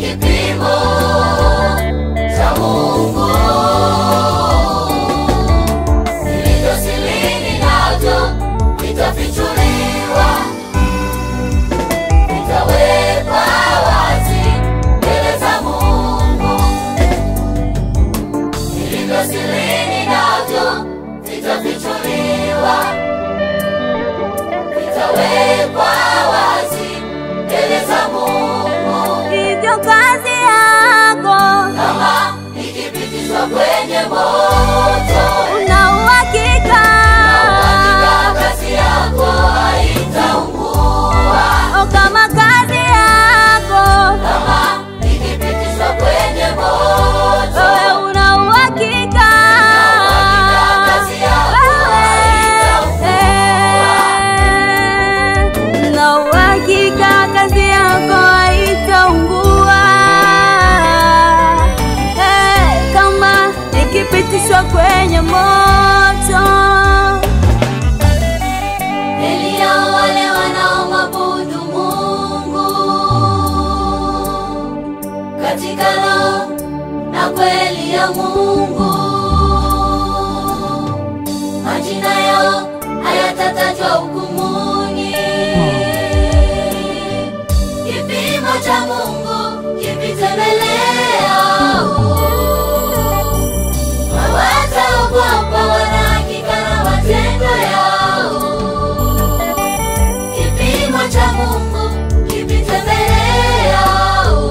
kipimo cha Mungu. Vilivyo sirini navyo vitafichuliwa, vitawekwa wazi mbele za Mungu. Vilivyo sirini navyo vitafichuliwa, vitawekwa wazi mbele za Mungu. Hivyo kazi yako kama ikipitishwa kwenye moto, una uhakika kazi yako haitaungua. kama kazi yako Kama ikipitishwa kwenye moto, wewe una uhakika kazi yako haitaungua. Na uhakika kazi yako haitaungua. Kama ikipitishwa kwenye moto. Heri yao wale wanaomwabudu Mungu katika roho na kweli ya Mungu. Majina yao hayatatajwa hukumuni. Kipimo cha Mungu kipite mbele yao. Hawataogopa wala hakika na matendo yao. Kipimo cha Mungu kipite mbele yao.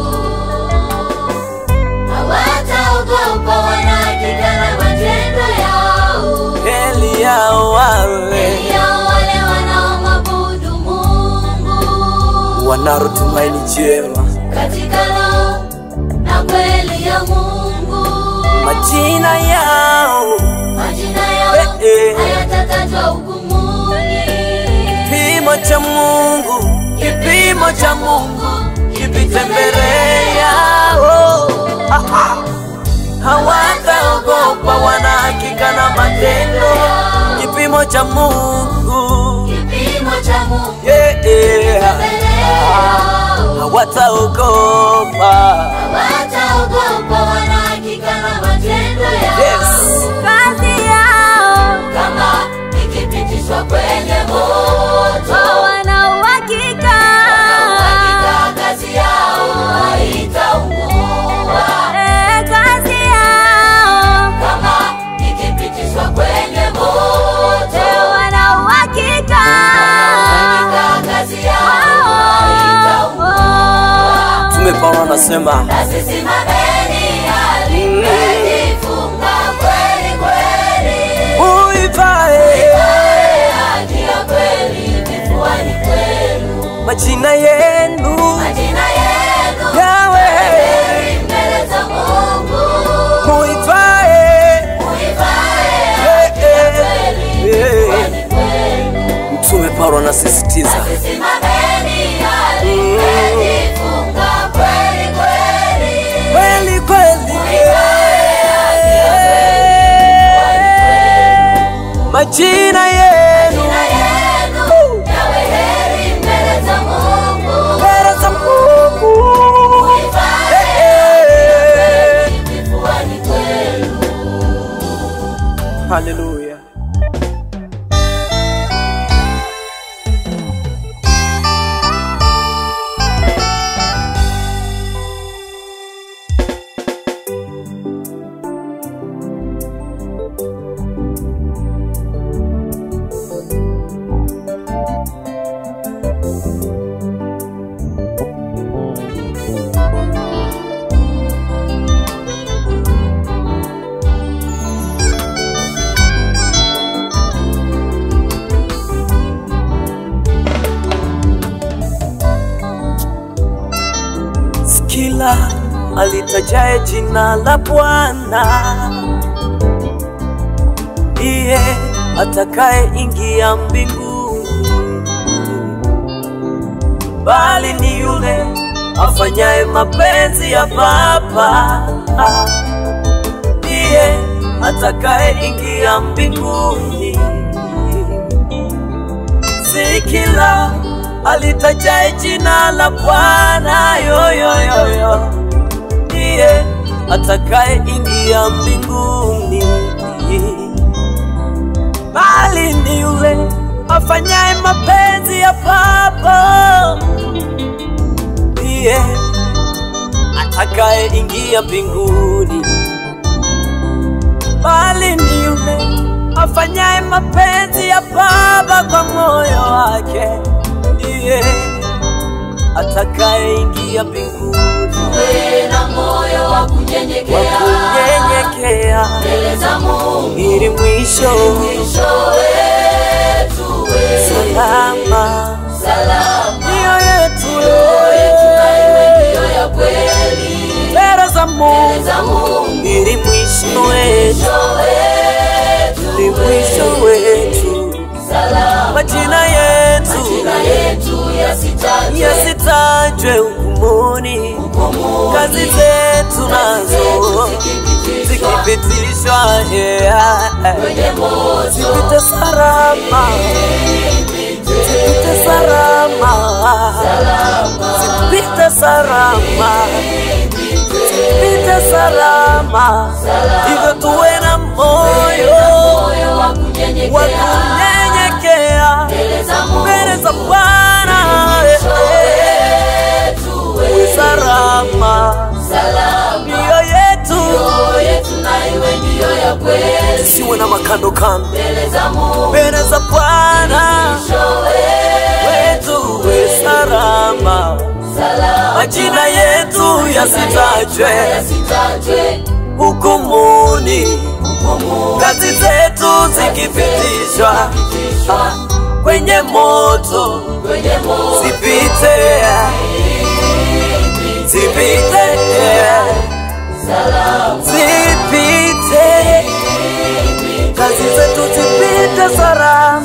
Hawataogopa wala hakika na matendo yao. Heri yao wale Heri yao wale wanaomwabudu Mungu wanaotumaini jema. katika roho na kweli ya Mungu. Majina yao hayatatajwa hukumuni. kipimo cha Mungu, kipimo cha Mungu kipite mbele yao. Hawataogopa wana hakika na matendo. Kipimo cha Mungu, Kipimo cha Mungu mbele yao. hawataogopa. Hawataogopa wana hakika na matendo yao. Yes. Kazi yao Kama ikipitishwa kwenye moto, wana uhakika hakika kazi yao haitaungua. kazi yao Kama ikipitishwa kwenye moto, wana uhakika hakika kazi yao haitaungua. Mtume Paulo anasema Na sisi simameni hali mmejifunga kweli kweli. uivae Haki ya kweli vifuani kwenu. majina yenu Majina yenu yawe heri mbele za Mungu. uivae. Uivae haki ya kweli vifuani kwenu. Mtume Paulo anasisitiza Simameni hali mmejifunga kweli kweli. kweli kweli, majina yenu Majina yenu yawe heri mbele za Mungu. mbele za Mungu. Uivae vifuani kwenu. Haleluya. Kila alitajaye jina la Bwana ndiye atakaye ingia mbinguni, bali ni yule afanyaye mapenzi ya Baba ndiye atakaye ingia mbinguni. Si kila alitajaye jina la Bwana yo atakaye ingia mbinguni, bali ni yule afanyaye mapenzi ya Baba, ndiye atakaye ingia mbinguni. Bali ni yule afanyaye mapenzi ya Baba kwa moyo wake, ndiye atakaye ingia mbinguni. Tuwe na moyo wa kunyenyekea mbele za Mungu, ili mwisho wetu uwe salama. Mioyo yetu na iwe ndio ya kweli mbele za Mungu, ili mwisho wetu majina yetu yasitajwe hukumuni, kazi zetu nazo zikipitishwa zipite salama, zipite salama, zipite salama, zipite salama. Hivyo tuwe na moyo wa kunyenyekea mbele za Bwana, salama. Mioyo yetu na iwe ndio ya kweli, tusiwe na makando kando mbele za Bwana wetu, we salama. Majina yetu yasitajwe hukumuni, kazi zetu zikipitishwa kwenye moto, zipite zipite zipite, kazi zetu zipite salama.